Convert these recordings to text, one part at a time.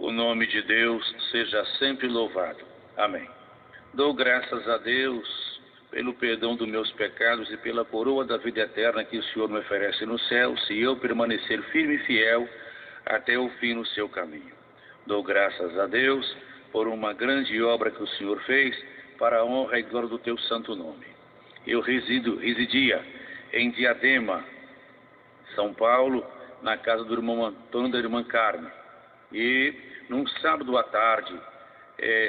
O nome de Deus seja sempre louvado. Amém. Dou graças a Deus pelo perdão dos meus pecados e pela coroa da vida eterna que o Senhor me oferece no céu, se eu permanecer firme e fiel até o fim no seu caminho. Dou graças a Deus por uma grande obra que o Senhor fez para a honra e glória do teu santo nome. Eu residia em Diadema, São Paulo, na casa do irmão Antônio e da irmã Carmen. E num sábado à tarde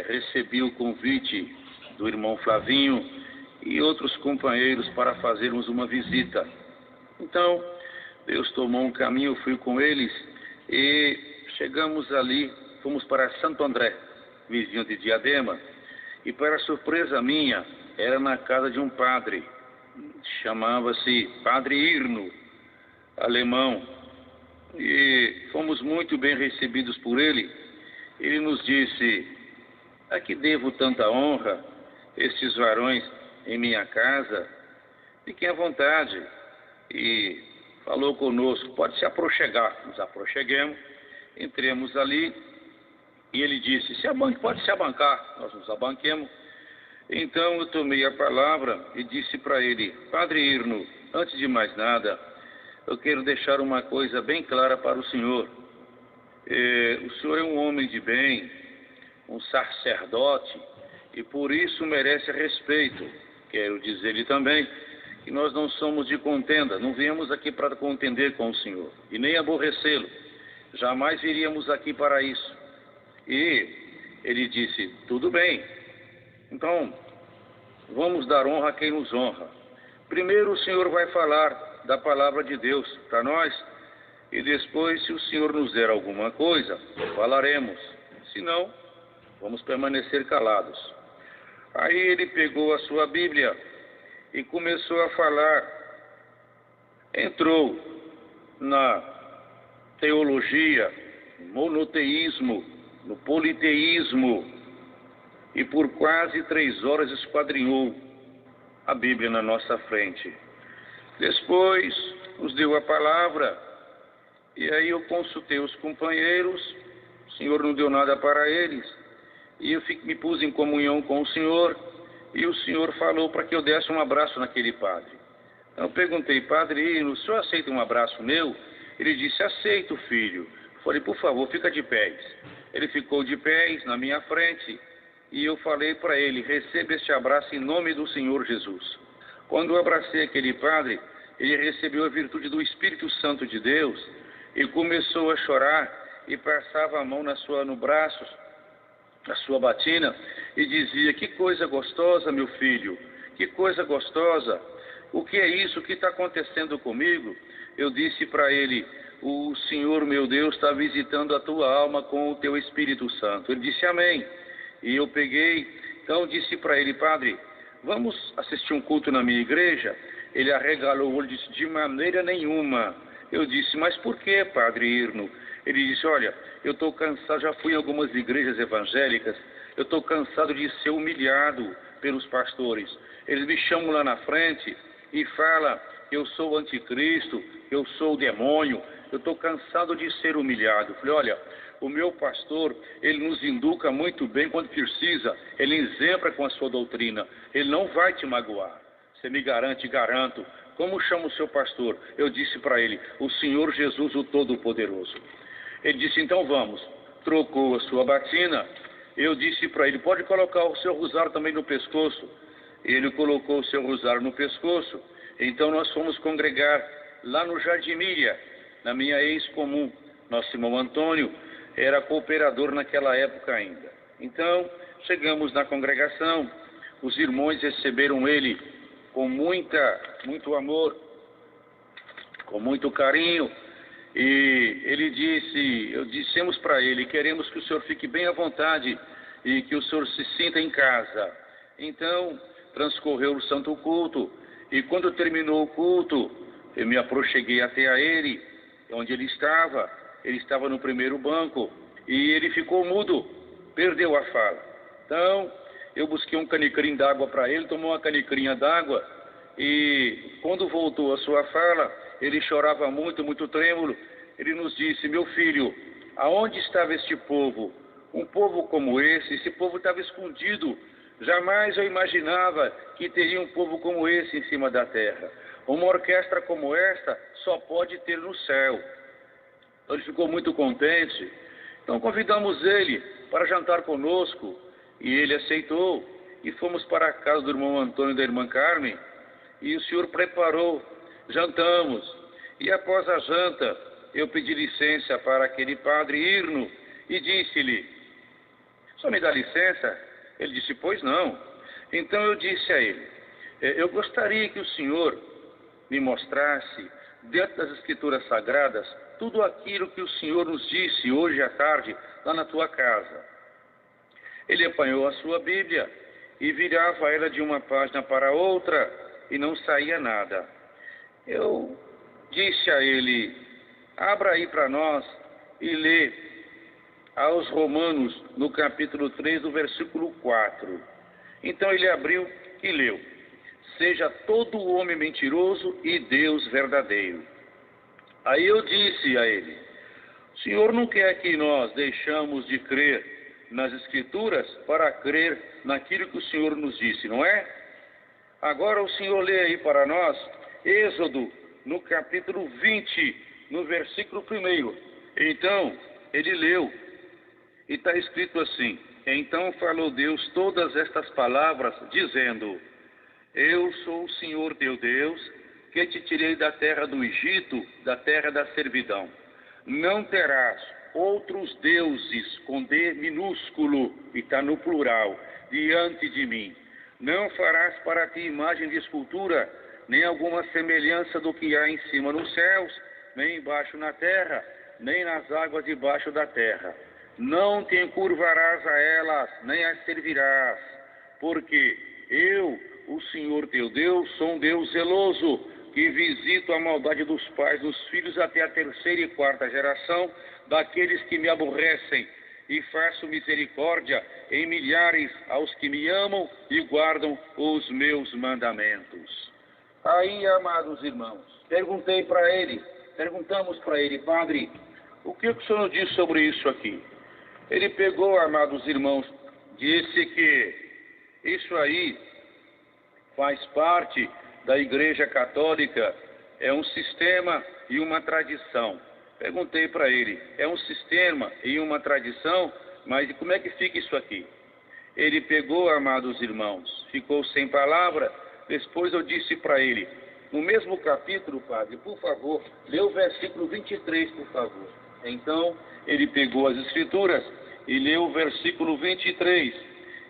recebi o convite do irmão Flavinho e outros companheiros para fazermos uma visita. Então, Deus tomou um caminho, eu fui com eles e chegamos ali, fomos para Santo André, vizinho de Diadema, e para surpresa minha, era na casa de um padre, chamava-se Padre Irno, alemão, e fomos muito bem recebidos por ele. Ele nos disse: a que devo tanta honra, estes varões em minha casa? Fiquem à vontade. E falou conosco: pode se aproxegar. Nos aproxeguemos, entremos ali, e ele disse: pode se abancar. Nós nos abanquemos. Então eu tomei a palavra e disse para ele: Padre Irno, antes de mais nada, eu quero deixar uma coisa bem clara para o senhor. O senhor é um homem de bem, um sacerdote, e por isso merece respeito. Quero dizer-lhe também que nós não somos de contenda, não viemos aqui para contender com o senhor, e nem aborrecê-lo. Jamais viríamos aqui para isso. E ele disse: tudo bem, então vamos dar honra a quem nos honra. Primeiro o senhor vai falar da palavra de Deus para nós, e depois, se o senhor nos der alguma coisa, falaremos. Se não, vamos permanecer calados. Aí ele pegou a sua Bíblia e começou a falar. Entrou na teologia, no monoteísmo, no politeísmo, e por quase 3 horas esquadrinhou a Bíblia na nossa frente. Depois nos deu a palavra, e aí eu consultei os companheiros. O senhor não deu nada para eles, e eu me pus em comunhão com o senhor, e o senhor falou para que eu desse um abraço naquele padre. Então eu perguntei: Padre, o senhor aceita um abraço meu? Ele disse: aceito, filho. Falei: por favor, fica de pés. Ele ficou de pés na minha frente, e eu falei para ele: receba este abraço em nome do Senhor Jesus. Quando eu abracei aquele padre, ele recebeu a virtude do Espírito Santo de Deus e começou a chorar, e passava a mão no braço, na sua batina, e dizia: que coisa gostosa, meu filho, que coisa gostosa. O que é isso? O que está acontecendo comigo? Eu disse para ele: o Senhor, meu Deus, está visitando a tua alma com o teu Espírito Santo. Ele disse: amém. E eu peguei, então disse para ele: padre, vamos assistir um culto na minha igreja? Ele arregalou o olho e disse: de maneira nenhuma. Eu disse: mas por que, Padre Irno? Ele disse: olha, eu estou cansado, já fui em algumas igrejas evangélicas, eu estou cansado de ser humilhado pelos pastores. Eles me chamam lá na frente e falam que eu sou o anticristo, que eu sou o demônio. Eu estou cansado de ser humilhado. Eu falei: olha, o meu pastor, ele nos educa muito bem quando precisa, ele exempla com a sua doutrina, ele não vai te magoar. Você me garante? Garanto. Como chama o seu pastor? Eu disse para ele: o Senhor Jesus, o Todo-Poderoso. Ele disse: então vamos. Trocou a sua batina. Eu disse para ele: pode colocar o seu rosário também no pescoço. Ele colocou o seu rosário no pescoço. Então nós fomos congregar lá no Jardim Miriam, na minha ex-comum. Nosso irmão Antônio era cooperador naquela época ainda. Então chegamos na congregação, os irmãos receberam ele com muito amor, com muito carinho, e dissemos para ele: queremos que o senhor fique bem à vontade e que o senhor se sinta em casa. Então transcorreu o santo culto, e quando terminou o culto, eu me aproxeguei até a ele, onde ele estava no primeiro banco, e ele ficou mudo, perdeu a fala. Então eu busquei um canicrinho d'água para ele, tomou uma canicrinha d'água, e quando voltou a sua fala, ele chorava muito, muito trêmulo. Ele nos disse: meu filho, aonde estava este povo? Um povo como esse povo estava escondido. Jamais eu imaginava que teria um povo como esse em cima da terra. Uma orquestra como esta só pode ter no céu. Então ele ficou muito contente. Então convidamos ele para jantar conosco e ele aceitou. E fomos para a casa do irmão Antônio e da irmã Carmen e o senhor preparou, jantamos. E após a janta eu pedi licença para aquele padre Irno e disse-lhe: "Só me dá licença?" Ele disse: "Pois não." Então eu disse a ele: "Eu gostaria que o senhor me mostrasse, dentro das Escrituras Sagradas, tudo aquilo que o senhor nos disse hoje à tarde, lá na tua casa." Ele apanhou a sua Bíblia e virava ela de uma página para outra e não saía nada. Eu disse a ele: "Abra aí para nós e lê aos Romanos, no capítulo 3, do versículo 4. Então ele abriu e leu: "Seja todo homem mentiroso e Deus verdadeiro." Aí eu disse a ele: "O senhor não quer que nós deixamos de crer nas Escrituras para crer naquilo que o senhor nos disse, não é? Agora o senhor lê aí para nós, Êxodo, no capítulo 20, no versículo 1. Então ele leu, e está escrito assim: "Então falou Deus todas estas palavras, dizendo: Eu sou o Senhor teu Deus, que te tirei da terra do Egito, da terra da servidão. Não terás outros deuses, com D minúsculo, e está no plural, diante de mim. Não farás para ti imagem de escultura, nem alguma semelhança do que há em cima nos céus, nem embaixo na terra, nem nas águas debaixo da terra. Não te encurvarás a elas, nem as servirás, porque eu, o Senhor teu Deus, sou um Deus zeloso, que visito a maldade dos pais dos filhos até a 3ª e 4ª geração daqueles que me aborrecem, e faço misericórdia em milhares aos que me amam e guardam os meus mandamentos." Aí, amados irmãos, perguntamos para ele: "Padre, o que o senhor nos diz sobre isso aqui?" Ele pegou, amados irmãos, disse que isso aí faz parte da Igreja Católica, é um sistema e uma tradição. Perguntei para ele: "É um sistema e uma tradição, mas como é que fica isso aqui?" Ele pegou, amados irmãos, ficou sem palavra. Depois eu disse para ele, no mesmo capítulo: "Padre, por favor, lê o versículo 23, por favor." Então ele pegou as Escrituras e leu o versículo 23,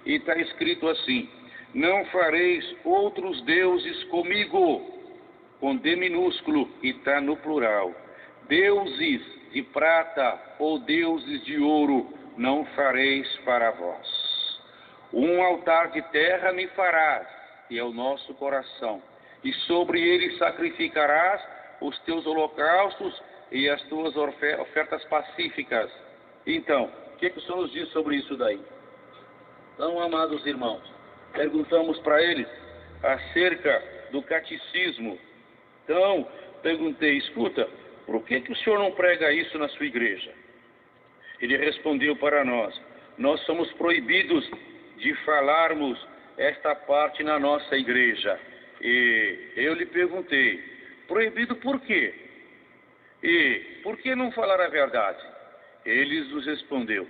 e está escrito assim: "Não fareis outros deuses comigo", com D minúsculo, e está no plural. "Deuses de prata ou deuses de ouro não fareis para vós. Um altar de terra me farás, que é o nosso coração, e sobre ele sacrificarás os teus holocaustos e as tuas ofertas pacíficas." Então, o que o senhor nos diz sobre isso daí? Então, amados irmãos, perguntamos para eles acerca do catecismo. Então, perguntei: "Escuta, por que o senhor não prega isso na sua igreja?" Ele respondeu para nós: "Nós somos proibidos de falarmos esta parte na nossa igreja." E eu lhe perguntei: "Proibido por quê? E por que não falar a verdade?" Ele nos respondeu: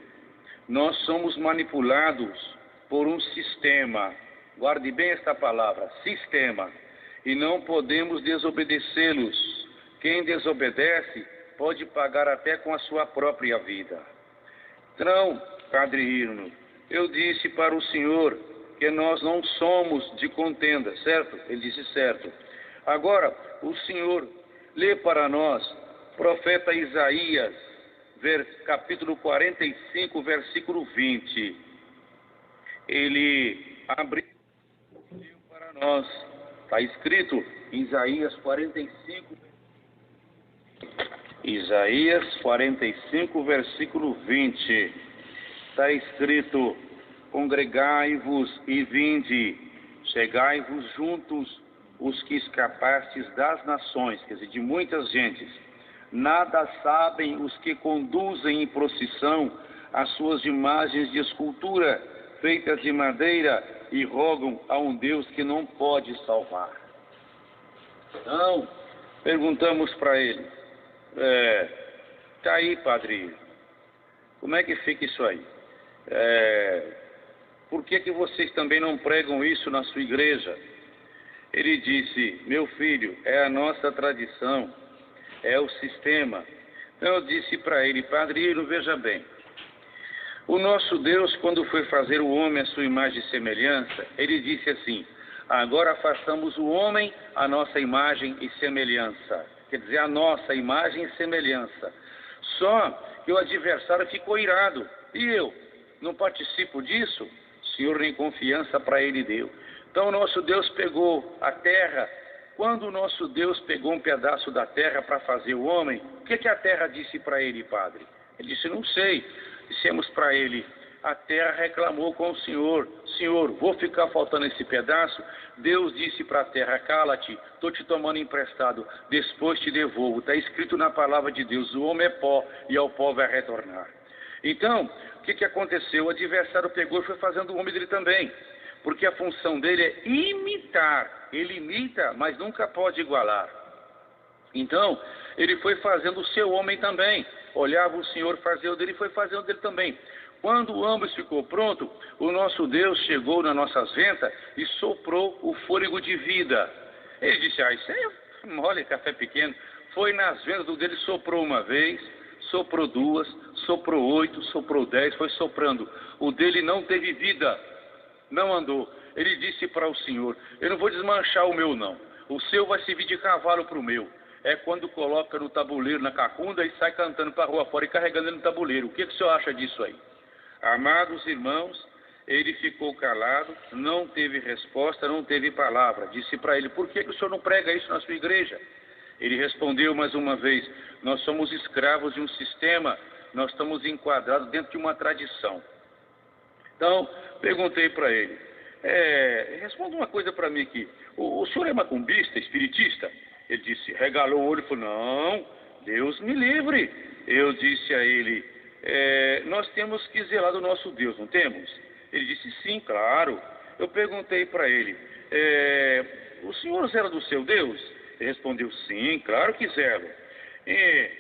"Nós somos manipulados por um sistema." Guarde bem esta palavra: sistema. "E não podemos desobedecê-los. Quem desobedece pode pagar até com a sua própria vida." Então, Padre Irno, eu disse para o senhor que nós não somos de contenda, certo? Ele disse: "Certo." Agora, o senhor lê para nós, profeta Isaías, capítulo 45, versículo 20. Ele abriu para nós, está escrito em Isaías 45, versículo 20. Está escrito: "Congregai-vos e vinde, chegai-vos juntos os que escapastes das nações", quer dizer, de muitas gentes. Nada sabem os que conduzem em procissão as suas imagens de escultura, feitas de madeira, e rogam a um Deus que não pode salvar. Então, perguntamos para ele, tá aí, padre, como é que fica isso aí? Por que vocês também não pregam isso na sua igreja? Ele disse, meu filho, é a nossa tradição, é o sistema. Então eu disse para ele, padre Irno, veja bem, o nosso Deus, quando foi fazer o homem à sua imagem e semelhança, ele disse assim, agora façamos o homem à nossa imagem e semelhança. Quer dizer, a nossa imagem e semelhança. Só que o adversário ficou irado. E eu não participo disso? O Senhor nem confiança para ele deu. Então o nosso Deus pegou a terra. Quando o nosso Deus pegou um pedaço da terra para fazer o homem, o que a terra disse para ele, padre? Ele disse, não sei. Dissemos para ele, a terra reclamou com o Senhor, Senhor, vou ficar faltando esse pedaço? Deus disse para a terra, cala-te, estou te tomando emprestado, depois te devolvo. Está escrito na palavra de Deus, o homem é pó e ao pó vai retornar. Então, o que aconteceu? O adversário pegou e foi fazendo o homem dele também, porque a função dele é imitar. Ele imita, mas nunca pode igualar. Então, ele foi fazendo o seu homem também. Olhava o Senhor fazer o dele e foi fazendo o dele também. Quando ambos ficou pronto, o nosso Deus chegou nas nossas ventas e soprou o fôlego de vida. Ele disse, isso é mole, café pequeno. Foi nas ventas do dele, soprou uma vez, soprou duas, soprou 8, soprou 10, foi soprando. O dele não teve vida, não andou. Ele disse para o Senhor, eu não vou desmanchar o meu não. O seu vai servir de cavalo para o meu. É quando coloca no tabuleiro, na cacunda, e sai cantando para a rua fora e carregando ele no tabuleiro. O que o senhor acha disso aí? Amados irmãos, ele ficou calado, não teve resposta, não teve palavra. Disse para ele, por que o senhor não prega isso na sua igreja? Ele respondeu mais uma vez, nós somos escravos de um sistema, nós estamos enquadrados dentro de uma tradição. Então, perguntei para ele, responda uma coisa para mim aqui, o senhor é macumbista, espiritista? Ele disse, regalou o olho e falou, não, Deus me livre. Eu disse a ele, nós temos que zelar do nosso Deus, não temos? Ele disse, sim, claro. Eu perguntei para ele, o senhor zela do seu Deus? Ele respondeu, sim, claro que zelo.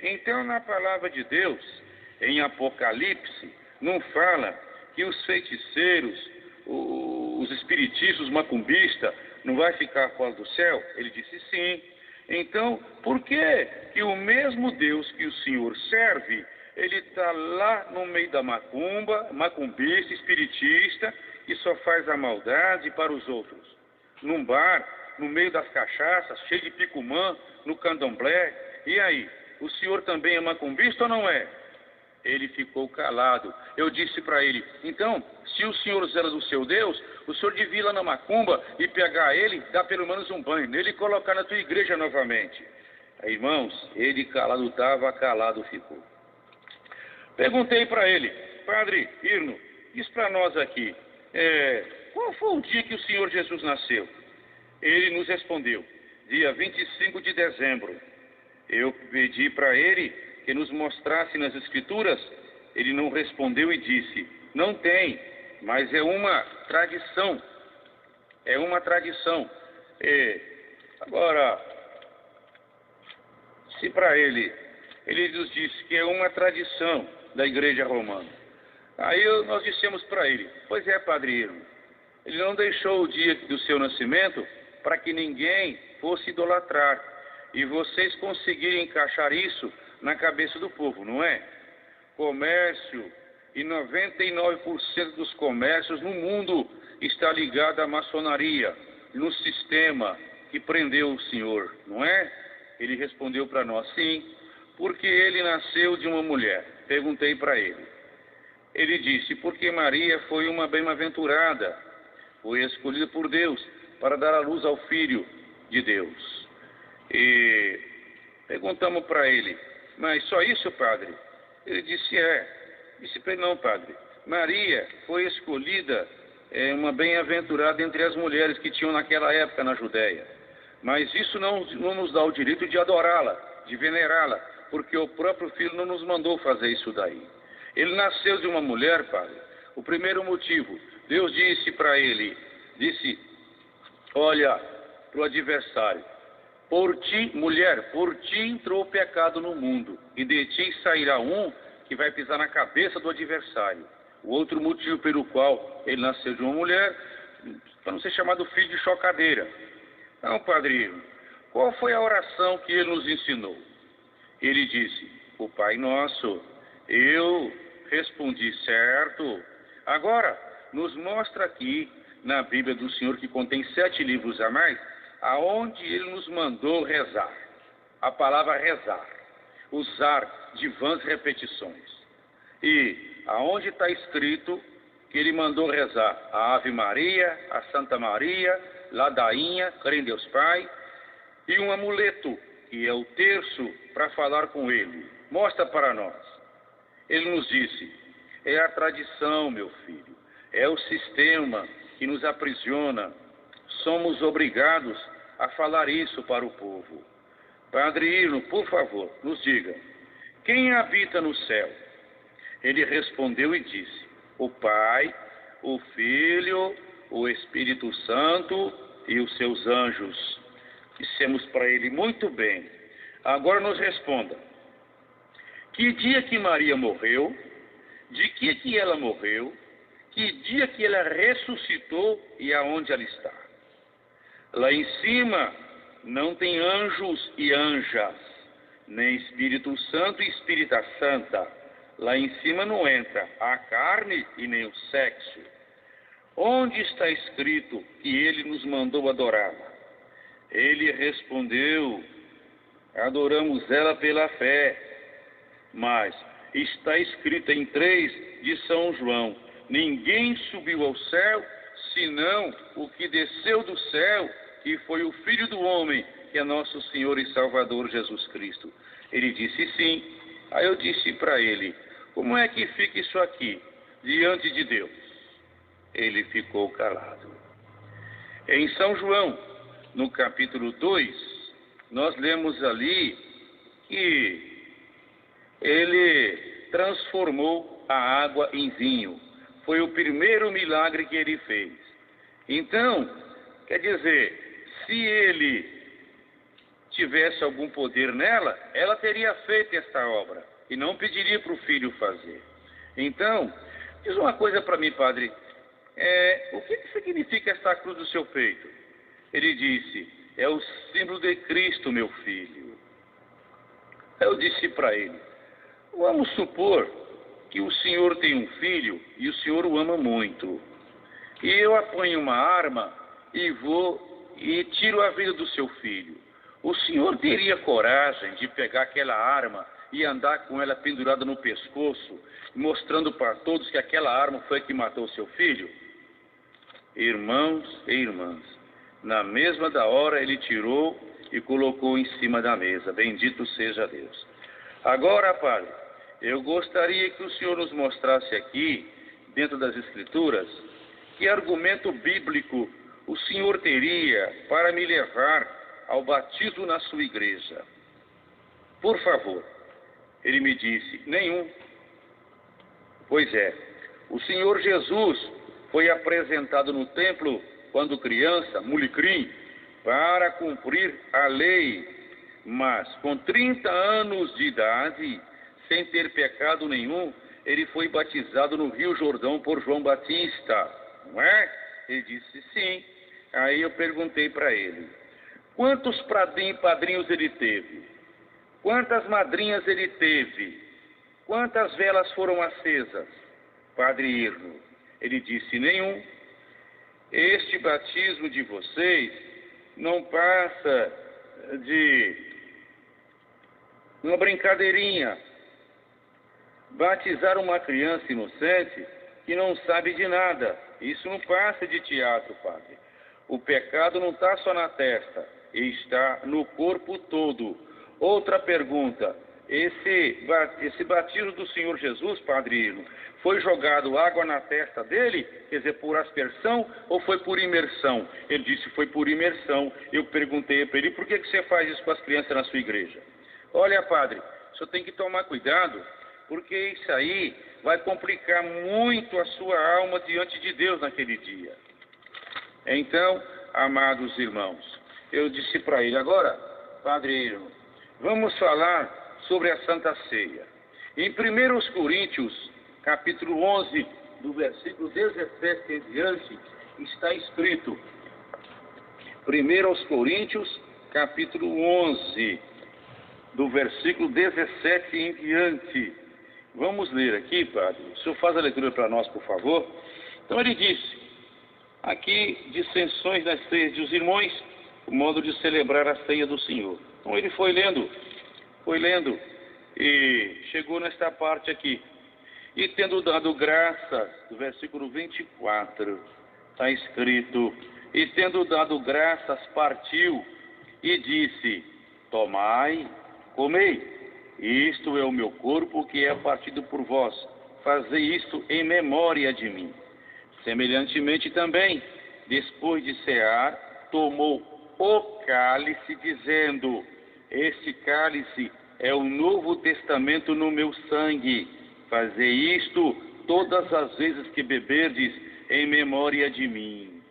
Então, na palavra de Deus, em Apocalipse, não fala que os feiticeiros, os espiritistas, os macumbistas, não vai ficar fora do céu? Ele disse, sim. Então, por que o mesmo Deus que o Senhor serve, ele está lá no meio da macumba, macumbista, espiritista, que só faz a maldade para os outros? Num bar, no meio das cachaças, cheio de picumã, no candomblé. E aí, o senhor também é macumbista ou não é? Ele ficou calado. Eu disse para ele, então, se o senhor zela do seu Deus, o senhor devia ir lá na macumba e pegar ele, dar pelo menos um banho nele e colocar na tua igreja novamente. Aí, irmãos, ele calado estava, calado ficou. Perguntei para ele, padre Irno, diz para nós aqui, qual foi o dia que o Senhor Jesus nasceu? Ele nos respondeu, dia 25 de dezembro. Eu pedi para ele que nos mostrasse nas Escrituras. Ele não respondeu e disse, não tem, mas é uma tradição. É uma tradição. Agora, se para ele nos disse que é uma tradição da Igreja Romana. Aí nós dissemos para ele, pois é, padre Irno, ele não deixou o dia do seu nascimento para que ninguém fosse idolatrar. E vocês conseguirem encaixar isso na cabeça do povo, não é? Comércio, e 99% dos comércios no mundo está ligado à maçonaria, no sistema que prendeu o Senhor, não é? Ele respondeu para nós, sim, porque ele nasceu de uma mulher. Perguntei para ele. Ele disse, porque Maria foi uma bem-aventurada, foi escolhida por Deus para dar a luz ao Filho de Deus. E perguntamos para ele, mas só isso, padre? Ele disse, Disse para ele, não, padre. Maria foi escolhida, uma bem-aventurada entre as mulheres que tinham naquela época na Judéia. Mas isso não nos dá o direito de adorá-la, de venerá-la, porque o próprio filho não nos mandou fazer isso daí. Ele nasceu de uma mulher, padre. O primeiro motivo, Deus disse para ele, olha, para o adversário, por ti, mulher, por ti entrou o pecado no mundo, e de ti sairá um que vai pisar na cabeça do adversário. O outro motivo pelo qual ele nasceu de uma mulher, para não ser chamado filho de chocadeira. Então, padre, qual foi a oração que ele nos ensinou? Ele disse, o Pai Nosso. Eu respondi, certo. Agora, nos mostra aqui, na Bíblia do Senhor, que contém 7 livros a mais, aonde ele nos mandou rezar. A palavra rezar. Usar de vãs repetições. E aonde está escrito que ele mandou rezar a Ave Maria, a Santa Maria, ladainha, crê em Deus Pai, e um amuleto, que é o terço, para falar com ele. Mostra para nós. Ele nos disse, é a tradição, meu filho, é o sistema que nos aprisiona. Somos obrigados a falar isso para o povo. Padre Irno, por favor, nos diga, quem habita no céu? Ele respondeu e disse, o Pai, o Filho, o Espírito Santo e os seus anjos. Dissemos para ele, muito bem. Agora nos responda, que dia que Maria morreu? De que ela morreu? Que dia que ela ressuscitou e aonde ela está? Lá em cima não tem anjos e anjas, nem Espírito Santo e Espírita Santa. Lá em cima não entra a carne e nem o sexo. Onde está escrito que ele nos mandou adorá-la? Ele respondeu, adoramos ela pela fé. Mas está escrito em 3 de São João, ninguém subiu ao céu, senão o que desceu do céu, que foi o Filho do Homem, que é nosso Senhor e Salvador Jesus Cristo. Ele disse sim. Aí eu disse para ele, como é que fica isso aqui, diante de Deus? Ele ficou calado. Em São João, no capítulo 2, nós lemos ali que ele transformou a água em vinho. Foi o primeiro milagre que ele fez. Então, quer dizer, se ele tivesse algum poder nela, ela teria feito esta obra e não pediria para o filho fazer. Então, diz uma coisa para mim, padre, o que significa esta cruz do seu peito? Ele disse, é o símbolo de Cristo, meu filho. Eu disse para ele, vamos supor que o senhor tem um filho e o senhor o ama muito. E eu apanho uma arma e vou e tiro a vida do seu filho. O senhor teria coragem de pegar aquela arma e andar com ela pendurada no pescoço, mostrando para todos que aquela arma foi que matou o seu filho? Irmãos e irmãs, na mesma da hora ele tirou e colocou em cima da mesa. Bendito seja Deus. Agora, padre, eu gostaria que o senhor nos mostrasse aqui, dentro das Escrituras, que argumento bíblico o senhor teria para me levar ao batismo na sua igreja. Por favor. Ele me disse, nenhum. Pois é, o Senhor Jesus foi apresentado no templo quando criança, mulicrim, para cumprir a lei, mas com 30 anos de idade, sem ter pecado nenhum, ele foi batizado no Rio Jordão por João Batista, não é? Ele disse sim. Aí eu perguntei para ele, quantos padrinhos ele teve? Quantas madrinhas ele teve? Quantas velas foram acesas? Padre Irno, ele disse, nenhum. Este batismo de vocês não passa de uma brincadeirinha. Batizar uma criança inocente que não sabe de nada. Isso não passa de teatro, padre. O pecado não está só na testa, está no corpo todo. Outra pergunta, esse batismo do Senhor Jesus, Padre Irno, foi jogado água na testa dele, quer dizer, por aspersão ou foi por imersão? Ele disse, foi por imersão. Eu perguntei para ele, por que você faz isso com as crianças na sua igreja? Olha, padre, o senhor tem que tomar cuidado, porque isso aí vai complicar muito a sua alma diante de Deus naquele dia. Então, amados irmãos, eu disse para ele, agora, Padre, vamos falar sobre a Santa Ceia. Em 1 Coríntios, capítulo 11, do versículo 17 em diante, está escrito, 1 Coríntios, capítulo 11, do versículo 17 em diante. Vamos ler aqui, Padre. O senhor faz a leitura para nós, por favor. Então ele disse, aqui, dissensões das ceias dos irmãos, o modo de celebrar a ceia do Senhor. Então ele foi lendo, e chegou nesta parte aqui. E tendo dado graças, do versículo 24, está escrito, e tendo dado graças, partiu e disse, tomai, comei, isto é o meu corpo que é partido por vós, fazei isto em memória de mim. Semelhantemente também, depois de cear, tomou o cálice, dizendo, este cálice é o novo testamento no meu sangue, fazei isto todas as vezes que beberdes em memória de mim.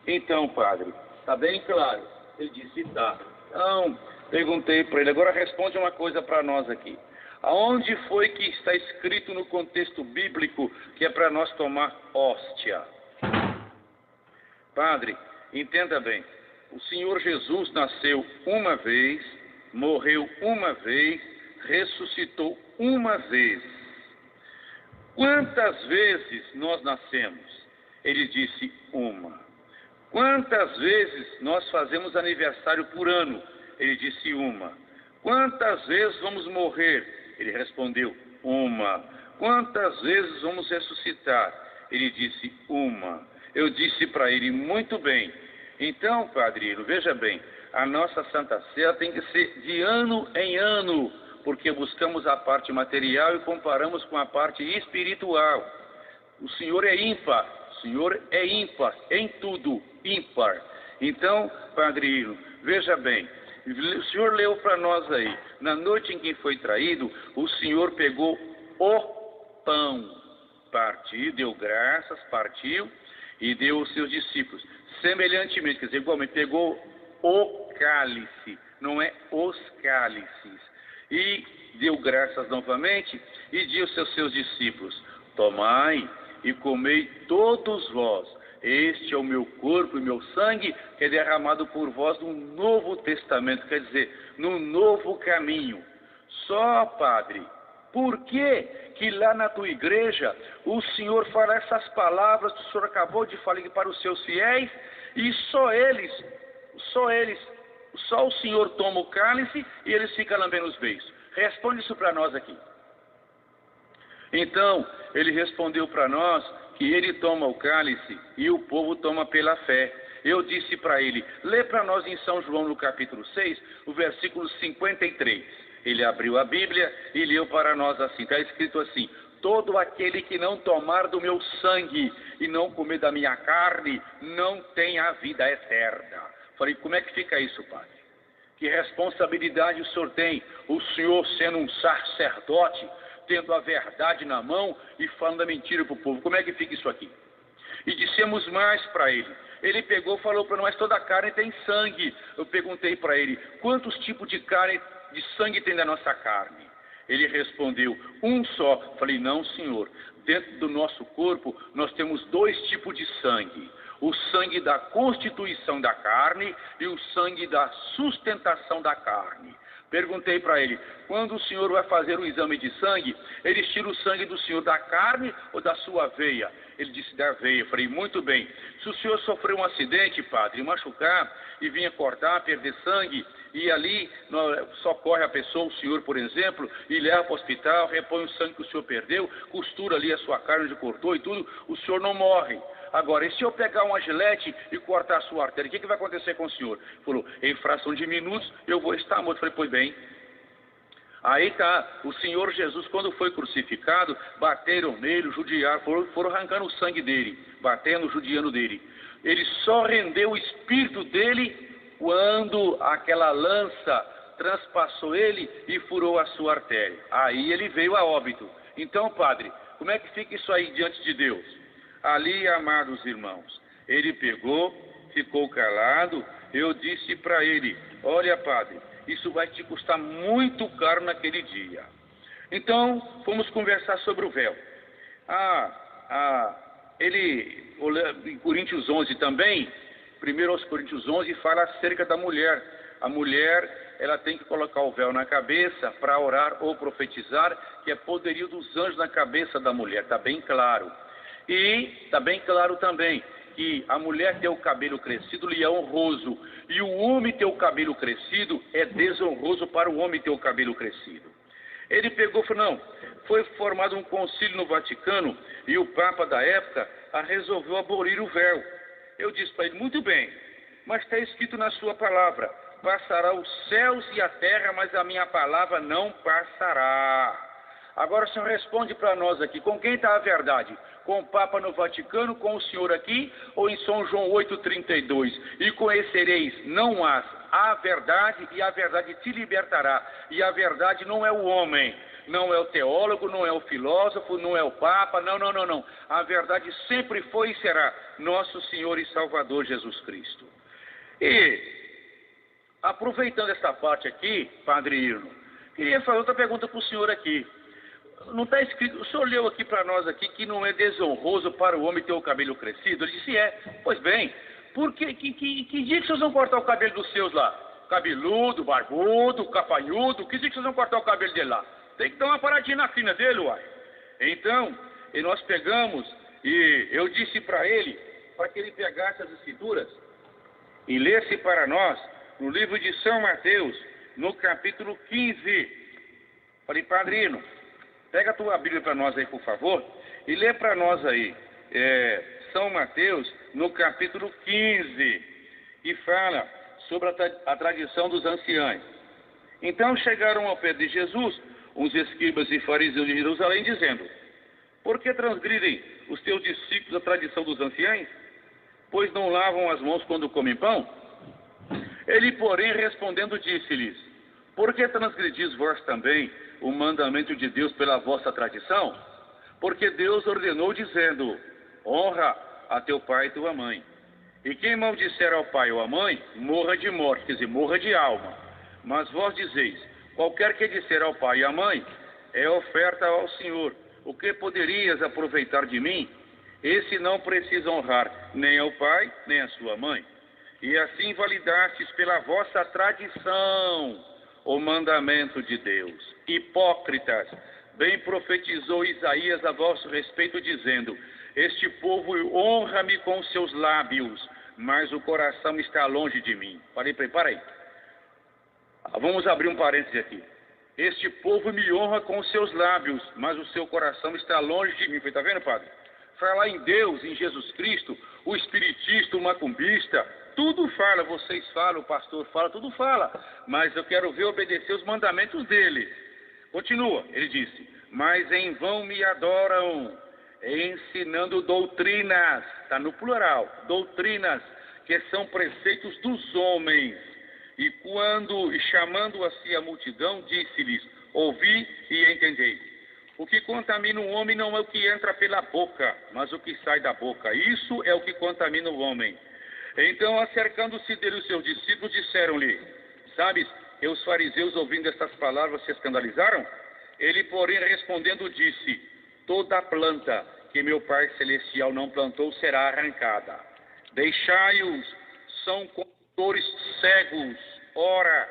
Então, Padre, está bem claro? Ele disse, tá. Então, perguntei para ele, agora responde uma coisa para nós aqui. Aonde foi que está escrito no contexto bíblico que é para nós tomar hóstia? Padre, entenda bem, o Senhor Jesus nasceu uma vez, morreu uma vez, ressuscitou uma vez. Quantas vezes nós nascemos? Ele disse, uma. Quantas vezes nós fazemos aniversário por ano? Ele disse, uma. Quantas vezes vamos morrer? Ele respondeu, uma. Quantas vezes vamos ressuscitar? Ele disse, uma. Eu disse para ele, muito bem. Então, padrinho, veja bem, a nossa Santa Ceia tem que ser de ano em ano, porque buscamos a parte material e comparamos com a parte espiritual. O Senhor é ímpar, em tudo, ímpar. Então, padrinho, veja bem, o Senhor leu para nós aí, na noite em que foi traído, o Senhor pegou o pão, partiu, deu graças, partiu e deu aos seus discípulos. Semelhantemente, quer dizer, igualmente, pegou o cálice, não é os cálices, e deu graças novamente e disse aos seus discípulos, tomai e comei todos vós, este é o meu corpo e meu sangue, que é derramado por vós no Novo Testamento, quer dizer, no novo caminho. Só, Padre, por que lá na tua igreja o Senhor fala essas palavras que o Senhor acabou de falar para os seus fiéis, e só o Senhor toma o cálice e eles ficam lambendo os beiços? Responde isso para nós aqui. Então, ele respondeu para nós que ele toma o cálice e o povo toma pela fé. Eu disse para ele, lê para nós em São João no capítulo 6, o versículo 53. Ele abriu a Bíblia e leu para nós assim, está escrito assim, todo aquele que não tomar do meu sangue e não comer da minha carne, não tem a vida eterna. Falei, como é que fica isso, padre? Que responsabilidade o senhor tem? O senhor sendo um sacerdote, tendo a verdade na mão e falando a mentira para o povo. Como é que fica isso aqui? E dissemos mais para ele. Ele pegou e falou para nós, toda carne tem sangue. Eu perguntei para ele, quantos tipos de carne, de sangue tem da nossa carne? Ele respondeu, um só. Falei, não, senhor. Dentro do nosso corpo, nós temos dois tipos de sangue. O sangue da constituição da carne e o sangue da sustentação da carne. Perguntei para ele, quando o senhor vai fazer o exame de sangue, eles tiram o sangue do senhor da carne ou da sua veia? Ele disse, da veia. Falei, muito bem. Se o senhor sofreu um acidente, padre, machucar e vinha cortar, perder sangue, e ali socorre a pessoa, o senhor, por exemplo, e leva para o hospital, repõe o sangue que o senhor perdeu, costura ali a sua carne onde cortou e tudo, o senhor não morre. Agora, e se eu pegar uma gilete e cortar a sua artéria, o que vai acontecer com o senhor? Ele falou, em fração de minutos eu vou estar morto. Eu falei, pois bem. Aí tá, o Senhor Jesus, quando foi crucificado, bateram nele, judiaram, foram arrancando o sangue dele, batendo, judiando dele. Ele só rendeu o espírito dele quando aquela lança transpassou ele e furou a sua artéria. Aí ele veio a óbito. Então, padre, como é que fica isso aí diante de Deus? Ali, amados irmãos, ele pegou, ficou calado. Eu disse para ele: olha, padre, isso vai te custar muito caro naquele dia. Então, fomos conversar sobre o véu. Ele, em Coríntios 11 também, 1 aos Coríntios 11, fala acerca da mulher. A mulher, ela tem que colocar o véu na cabeça para orar ou profetizar, que é poderio dos anjos na cabeça da mulher, está bem claro. E está bem claro também que a mulher ter o cabelo crescido lhe é honroso, e o homem ter o cabelo crescido é desonroso para o homem ter o cabelo crescido. Ele pegou e falou: não, foi formado um concílio no Vaticano, e o Papa da época resolveu abolir o véu. Eu disse para ele: muito bem, mas está escrito na sua palavra: passará os céus e a terra, mas a minha palavra não passará. Agora o senhor responde para nós aqui, com quem está a verdade? Com o Papa no Vaticano, com o senhor aqui, ou em São João 8,32? E conhecereis, não a verdade, e a verdade te libertará. E a verdade não é o homem, não é o teólogo, não é o filósofo, não é o Papa, não. A verdade sempre foi e será nosso Senhor e Salvador Jesus Cristo. E, aproveitando essa parte aqui, Padre Irno, queria fazer outra pergunta para o senhor aqui. Não está escrito, o senhor leu aqui para nós aqui que não é desonroso para o homem ter o cabelo crescido? Ele disse: é. Pois bem, porque que dia que vocês vão cortar o cabelo dos seus lá? Cabeludo, barbudo, capanhudo, que dia que vocês vão cortar o cabelo dele lá? Tem que dar uma paradinha na fina dele, uai. Então, e nós pegamos, e eu disse para ele, para que ele pegasse as escrituras e lesse para nós, no livro de São Mateus, no capítulo 15. Falei: Padrino, pega a tua Bíblia para nós aí, por favor, e lê para nós aí, São Mateus, no capítulo 15, e fala sobre a tradição dos anciãos. Então chegaram ao pé de Jesus uns escribas e fariseus de Jerusalém, dizendo: por que transgridem os teus discípulos a tradição dos anciãos? Pois não lavam as mãos quando comem pão? Ele, porém, respondendo, disse-lhes: por que transgredis vós também o mandamento de Deus pela vossa tradição? Porque Deus ordenou, dizendo: honra a teu pai e tua mãe. E quem maldisser ao pai ou à mãe, morra de morte, quer dizer, morra de alma. Mas vós dizeis: qualquer que disser ao pai e à mãe, é oferta ao Senhor. O que poderias aproveitar de mim? Esse não precisa honrar nem ao pai, nem à sua mãe. E assim validastes pela vossa tradição o mandamento de Deus. Hipócritas, bem profetizou Isaías a vosso respeito, dizendo: este povo honra-me com seus lábios, mas o coração está longe de mim. Para aí. Vamos abrir um parêntese aqui. Este povo me honra com seus lábios, mas o seu coração está longe de mim. Está vendo, padre? Falar em Deus, em Jesus Cristo, o espiritista, o macumbista, tudo fala, vocês falam, o pastor fala, tudo fala, mas eu quero ver obedecer os mandamentos dele. Continua, ele disse: mas em vão me adoram, ensinando doutrinas, está no plural, doutrinas, que são preceitos dos homens. E chamando a si a multidão, disse-lhes: ouvi e entendei. O que contamina o homem não é o que entra pela boca, mas o que sai da boca. Isso é o que contamina o homem. Então, acercando-se dele os seus discípulos, disseram-lhe: sabes, que os fariseus, ouvindo estas palavras, se escandalizaram? Ele, porém, respondendo, disse: toda planta que meu Pai Celestial não plantou será arrancada. Deixai-os, são condutores cegos. Ora,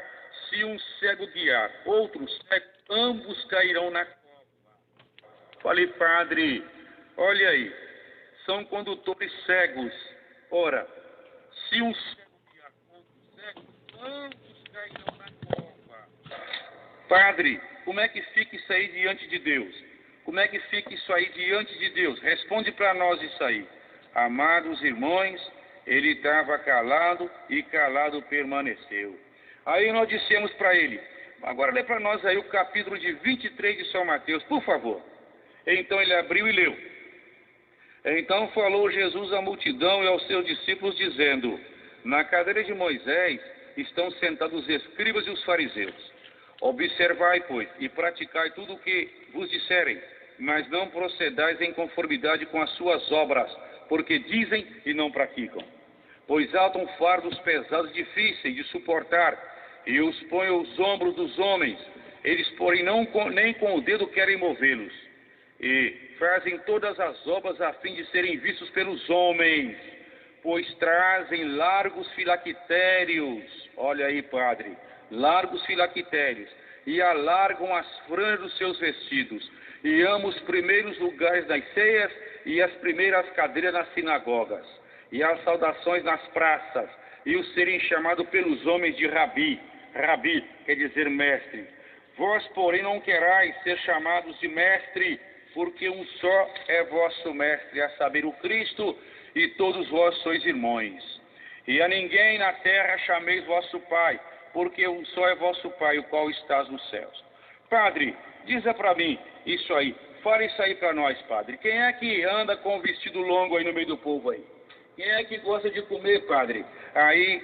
se um cego guiar outro cego, ambos cairão na cova. Falei: padre, olha aí, são condutores cegos. Ora, se um cego guiar outro cego, ambos cairão na cova. Padre, como é que fica isso aí diante de Deus? Como é que fica isso aí diante de Deus? Responde para nós isso aí. Amados irmãos, ele estava calado e calado permaneceu. Aí nós dissemos para ele: agora lê para nós aí o capítulo de 23 de São Mateus, por favor. Então ele abriu e leu. Então falou Jesus à multidão e aos seus discípulos, dizendo: na cadeira de Moisés estão sentados os escribas e os fariseus. Observai, pois, e praticai tudo o que vos disserem, mas não procedais em conformidade com as suas obras, porque dizem e não praticam. Pois atam fardos pesados e difíceis de suportar, e os põem aos ombros dos homens. Eles, porém, nem com o dedo querem movê-los. E fazem todas as obras a fim de serem vistos pelos homens, pois trazem largos filactérios. Olha aí, padre, largos filactérios, e alargam as franjas dos seus vestidos, e amam os primeiros lugares das ceias e as primeiras cadeiras nas sinagogas, e as saudações nas praças, e os serem chamados pelos homens de rabi. Rabi quer dizer mestre. Vós, porém, não querais ser chamados de mestre, porque um só é vosso mestre, a saber, o Cristo, e todos vós sois irmãos. E a ninguém na terra chameis vosso Pai, porque um só é vosso Pai, o qual estás nos céus. Padre, diz para mim isso aí, fala isso aí para nós, padre. Quem é que anda com o vestido longo aí no meio do povo aí? Quem é que gosta de comer, padre, aí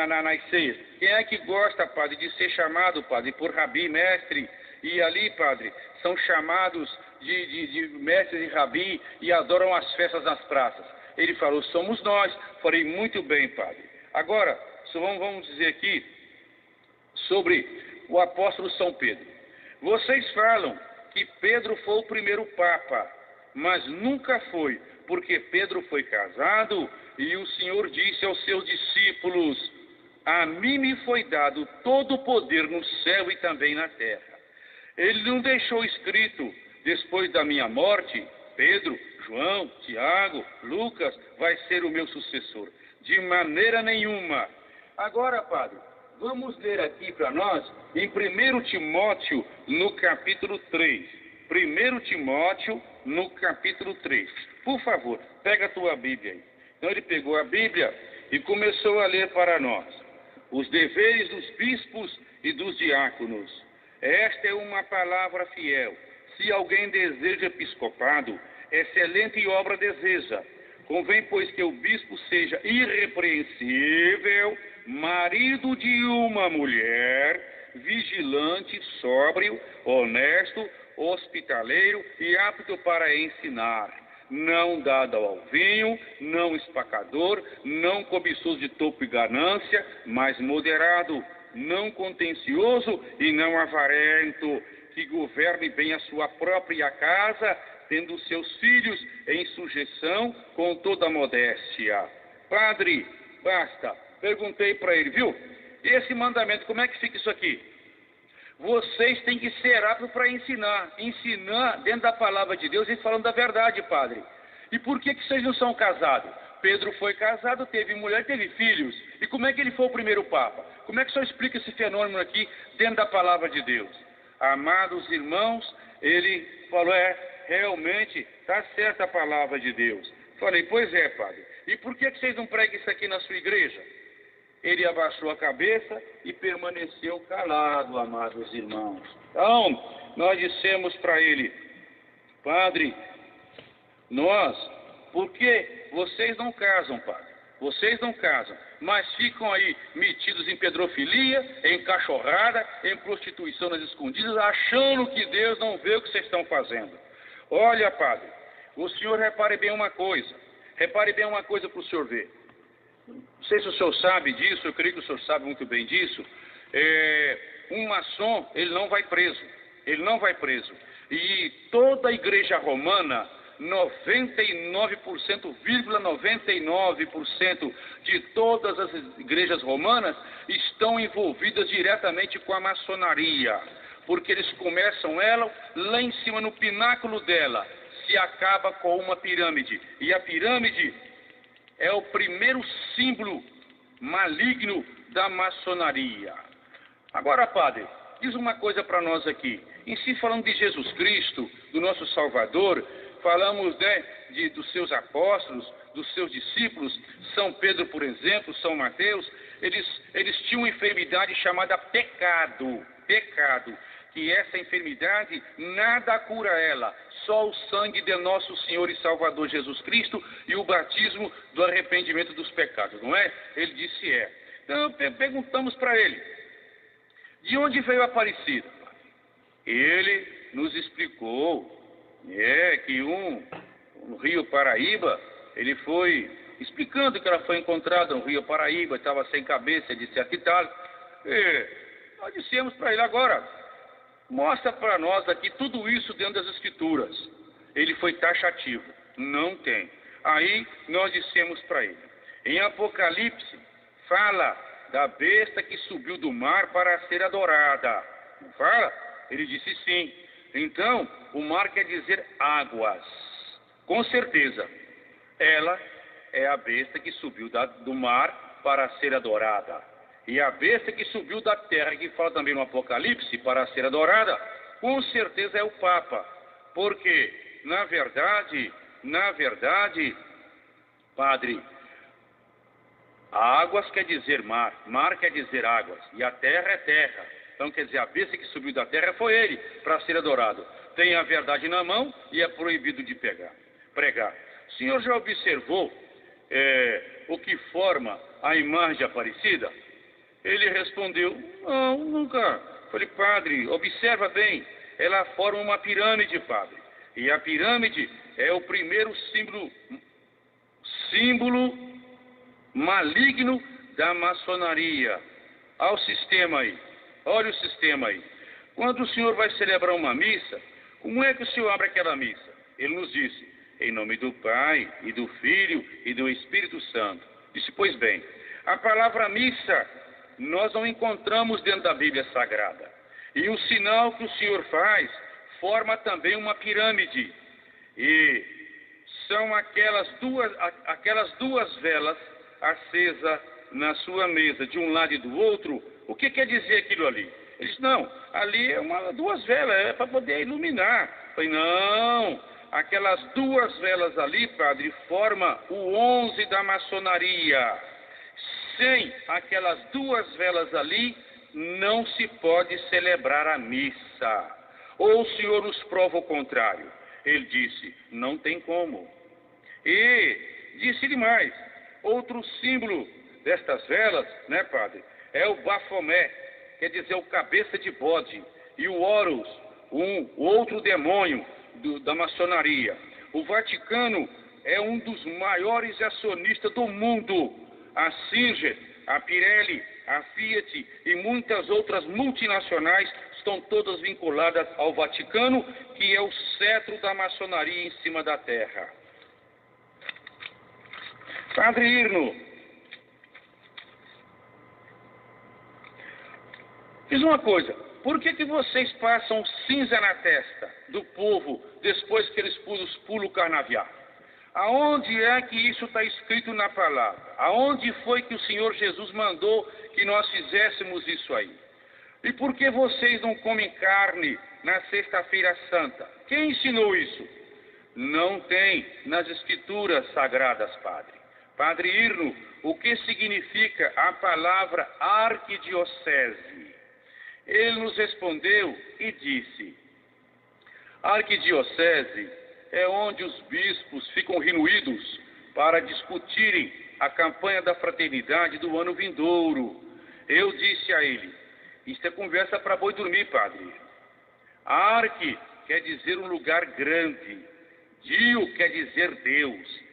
nas ceias? Quem é que gosta, padre, de ser chamado, padre, por rabi, mestre? E ali, padre, são chamados de mestres e rabi e adoram as festas nas praças. Ele falou, somos nós. Falei, muito bem, padre. Agora, só vamos dizer aqui sobre o apóstolo São Pedro. Vocês falam que Pedro foi o primeiro papa, mas nunca foi, porque Pedro foi casado e o Senhor disse aos seus discípulos, a mim me foi dado todo o poder no céu e também na terra. Ele não deixou escrito, depois da minha morte, Pedro, João, Tiago, Lucas vai ser o meu sucessor. De maneira nenhuma. Agora, padre, vamos ler aqui para nós, em 1 Timóteo, no capítulo 3. 1 Timóteo, no capítulo 3. Por favor, pega a tua Bíblia aí. Então ele pegou a Bíblia e começou a ler para nós. Os deveres dos bispos e dos diáconos. Esta é uma palavra fiel. Se alguém deseja episcopado, excelente obra deseja. Convém, pois, que o bispo seja irrepreensível, marido de uma mulher, vigilante, sóbrio, honesto, hospitaleiro e apto para ensinar, não dado ao vinho, não espacador, não cobiçoso de topo e ganância, mas moderado, não contencioso e não avarento, que governe bem a sua própria casa, tendo seus filhos em sujeição com toda modéstia. Padre, basta, perguntei para ele, viu? Esse mandamento, como é que fica isso aqui? Vocês têm que ser aptos para ensinar dentro da palavra de Deus e falando da verdade, padre. E por que vocês não são casados? Pedro foi casado, teve mulher, teve filhos. E como é que ele foi o primeiro papa? Como é que o senhor explica esse fenômeno aqui dentro da palavra de Deus? Amados irmãos, ele falou, realmente, está certa a palavra de Deus. Falei, pois é, padre. E por que vocês não pregam isso aqui na sua igreja? Ele abaixou a cabeça e permaneceu calado, amados irmãos. Então, nós dissemos para ele, padre, por que vocês não casam, padre? Vocês não casam, mas ficam aí metidos em pedrofilia, em cachorrada, em prostituição nas escondidas, achando que Deus não vê o que vocês estão fazendo. Olha, padre, o senhor repare bem uma coisa para o senhor ver. Não sei se o senhor sabe disso, eu creio que o senhor sabe muito bem disso. Um maçom, ele não vai preso. E toda a igreja romana, 99,99% de todas as igrejas romanas estão envolvidas diretamente com a maçonaria. Porque eles começam ela lá em cima, no pináculo dela, se acaba com uma pirâmide. E a pirâmide é o primeiro símbolo maligno da maçonaria. Agora, padre, diz uma coisa para nós aqui. Em si, falando de Jesus Cristo, do nosso Salvador, falamos dos seus apóstolos, dos seus discípulos, São Pedro, por exemplo, São Mateus, eles tinham uma enfermidade chamada pecado, que essa enfermidade nada cura ela, só o sangue de nosso Senhor e Salvador Jesus Cristo e o batismo do arrependimento dos pecados, não é? Ele disse Então perguntamos para ele, de onde veio a Aparecida? Ele nos explicou que no Rio Paraíba, ele foi explicando que ela foi encontrada no Rio Paraíba, estava sem cabeça, de certo e tal. E nós dissemos para ele, agora, mostra para nós aqui tudo isso dentro das Escrituras. Ele foi taxativo, não tem. Aí nós dissemos para ele, em Apocalipse, fala da besta que subiu do mar para ser adorada. Não fala? Ele disse sim. Então, o mar quer dizer águas. Com certeza, ela é a besta que subiu do mar para ser adorada. E a besta que subiu da terra, que fala também no Apocalipse, para ser adorada, com certeza é o Papa. Porque, na verdade, Padre, águas quer dizer mar, mar quer dizer águas, e a terra é terra. Então, quer dizer, a besta que subiu da terra foi ele, para ser adorado. Tem a verdade na mão e é proibido de pregar. O senhor já observou o que forma a imagem de Aparecida? Ele respondeu, não, nunca. Falei, padre, observa bem, ela forma uma pirâmide, padre. E a pirâmide é o primeiro símbolo maligno da maçonaria. Olha o sistema aí. Olha o sistema aí. Quando o senhor vai celebrar uma missa, como é que o senhor abre aquela missa? Ele nos disse, em nome do Pai, e do Filho, e do Espírito Santo. Disse, pois bem, a palavra missa nós não encontramos dentro da Bíblia Sagrada. E o sinal que o senhor faz forma também uma pirâmide. E são aquelas duas velas acesas na sua mesa, de um lado e do outro. O que quer dizer aquilo ali? Ele disse, não, ali é duas velas, é para poder iluminar. Eu falei, não, aquelas duas velas ali, padre, formam o 11 da maçonaria. Sem aquelas duas velas ali, não se pode celebrar a missa. Ou o senhor nos prova o contrário? Ele disse, não tem como. E disse-lhe mais, outro símbolo destas velas, né, padre, é o Bafomé, quer dizer o cabeça de bode, e o Horus, o outro demônio da maçonaria. O Vaticano é um dos maiores acionistas do mundo. A Singer, a Pirelli, a Fiat e muitas outras multinacionais estão todas vinculadas ao Vaticano, que é o cetro da maçonaria em cima da terra. Padre Irno, diz uma coisa, por que vocês passam cinza na testa do povo depois que eles pulam o carnaval? Aonde é que isso está escrito na palavra? Aonde foi que o Senhor Jesus mandou que nós fizéssemos isso aí? E por que vocês não comem carne na sexta-feira santa? Quem ensinou isso? Não tem nas escrituras sagradas, padre. Padre Irno, o que significa a palavra arquidiocese? Ele nos respondeu e disse, arquidiocese é onde os bispos ficam reunidos para discutirem a campanha da fraternidade do ano vindouro. Eu disse a ele, isto é conversa para boi dormir, padre. Arque quer dizer um lugar grande, Dio quer dizer Deus,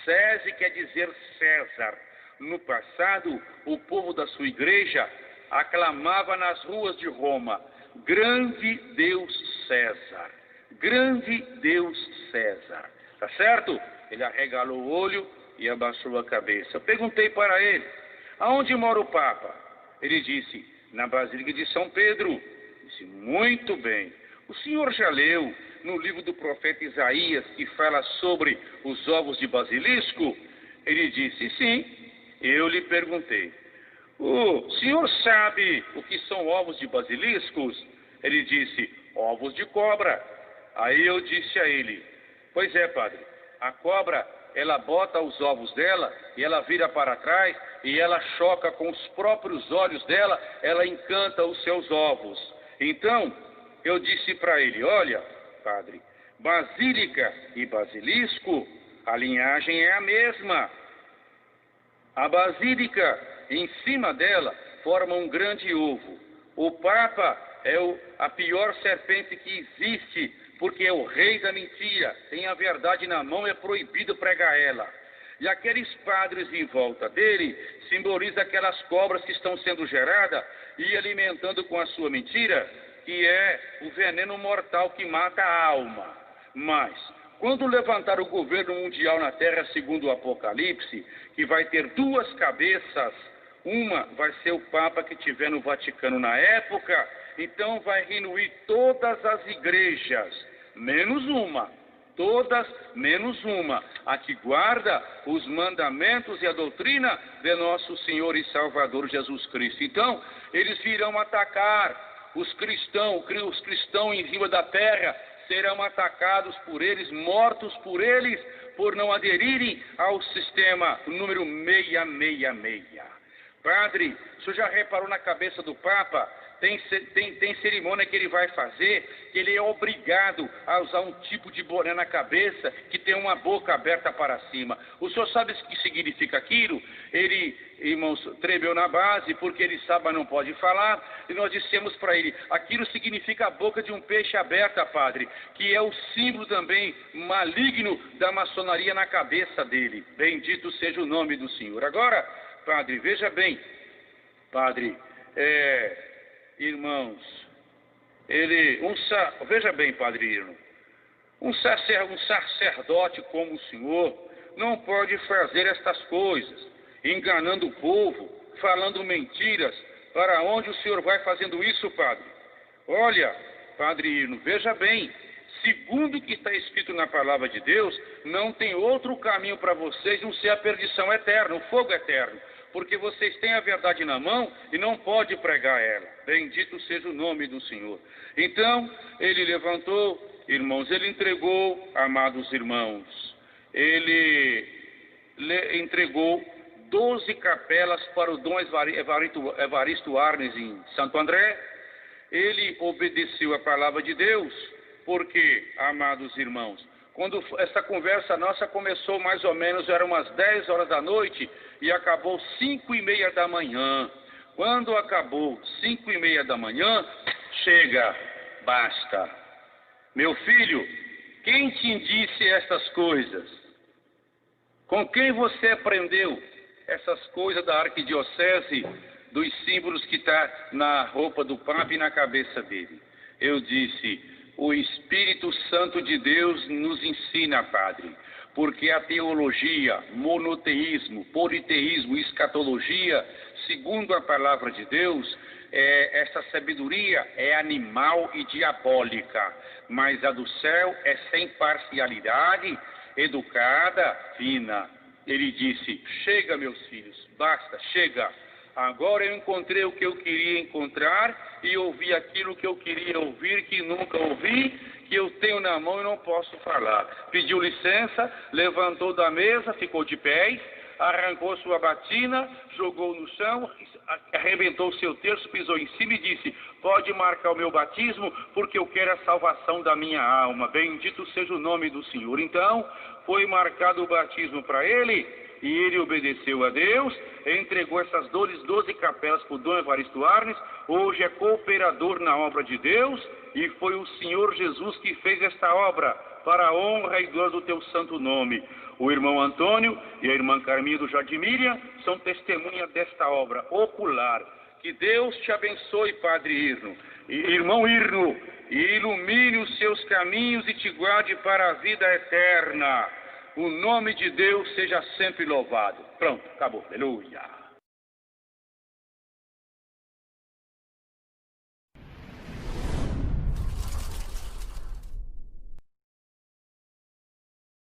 Cese quer dizer César. No passado, o povo da sua igreja aclamava nas ruas de Roma, grande Deus César, grande Deus César. Tá certo? Ele arregalou o olho e abaixou a cabeça. Eu perguntei para ele, aonde mora o Papa? Ele disse, na Basílica de São Pedro. Disse, muito bem. O senhor já leu no livro do profeta Isaías, que fala sobre os ovos de basilisco? Ele disse, sim. Eu lhe perguntei, o senhor sabe o que são ovos de basiliscos? Ele disse, ovos de cobra. Aí eu disse a ele, pois é, padre, a cobra, ela bota os ovos dela e ela vira para trás e ela choca com os próprios olhos dela, ela encanta os seus ovos. Então, eu disse para ele, olha, padre, basílica e basilisco, a linhagem é a mesma. A basílica em cima dela forma um grande ovo. O Papa é a pior serpente que existe, porque é o rei da mentira, tem a verdade na mão, é proibido pregar ela. E aqueles padres em volta dele simbolizam aquelas cobras que estão sendo geradas e alimentando com a sua mentira, que é o veneno mortal que mata a alma. Mas, quando levantar o governo mundial na Terra, segundo o Apocalipse, que vai ter 2 cabeças, uma vai ser o Papa que estiver no Vaticano na época, então vai reunir todas as igrejas, menos uma. Todas menos uma, a que guarda os mandamentos e a doutrina de nosso Senhor e Salvador Jesus Cristo. Então, eles virão atacar os cristãos em cima da terra serão atacados por eles, mortos por eles, por não aderirem ao sistema número 666. Padre, o senhor já reparou na cabeça do Papa? Tem cerimônia que ele vai fazer, que ele é obrigado a usar um tipo de boné na cabeça, que tem uma boca aberta para cima. O senhor sabe o que significa aquilo? Ele, irmãos, tremeu na base, porque ele sabe, mas não pode falar, e nós dissemos para ele, aquilo significa a boca de um peixe aberta, padre, que é o símbolo também maligno da maçonaria na cabeça dele. Bendito seja o nome do Senhor. Agora, padre, veja bem, padre, irmãos, veja bem, padre Irno, um sacerdote como o senhor não pode fazer estas coisas, enganando o povo, falando mentiras. Para onde o senhor vai fazendo isso, padre? Olha, padre Irno, veja bem, segundo o que está escrito na palavra de Deus, não tem outro caminho para vocês não ser a perdição eterna, o fogo eterno. Porque vocês têm a verdade na mão e não pode pregar ela. Bendito seja o nome do Senhor. Então, ele levantou, irmãos, ele entregou, amados irmãos, ele entregou 12 capelas para o Dom Evaristo Arnes em Santo André. Ele obedeceu a palavra de Deus, porque, amados irmãos, quando essa conversa nossa começou mais ou menos, eram umas 10 horas da noite e acabou 5:30 da manhã. Quando acabou 5:30 da manhã, chega, basta. Meu filho, quem te disse estas coisas? Com quem você aprendeu essas coisas da arquidiocese, dos símbolos que está na roupa do Papa e na cabeça dele? Eu disse, o Espírito Santo de Deus nos ensina, padre, porque a teologia, monoteísmo, politeísmo, escatologia, segundo a palavra de Deus, essa sabedoria é animal e diabólica, mas a do céu é sem parcialidade, educada, fina. Ele disse, chega meus filhos, basta, chega. Agora eu encontrei o que eu queria encontrar e ouvi aquilo que eu queria ouvir, que nunca ouvi, que eu tenho na mão e não posso falar. Pediu licença, levantou da mesa, ficou de pés, arrancou sua batina, jogou no chão, arrebentou seu terço, pisou em cima e disse, pode marcar o meu batismo, porque eu quero a salvação da minha alma. Bendito seja o nome do Senhor. Então, foi marcado o batismo para ele, e ele obedeceu a Deus, entregou essas 12 capelas para o Dom Evaristo Arnes, hoje é cooperador na obra de Deus, e foi o Senhor Jesus que fez esta obra, para a honra e glória do teu santo nome. O irmão Antônio e a irmã Carminha do Jardim Miriam são testemunha desta obra ocular. Que Deus te abençoe, Padre Irno, irmão Irno, e ilumine os seus caminhos e te guarde para a vida eterna. O nome de Deus seja sempre louvado. Pronto, acabou. Aleluia.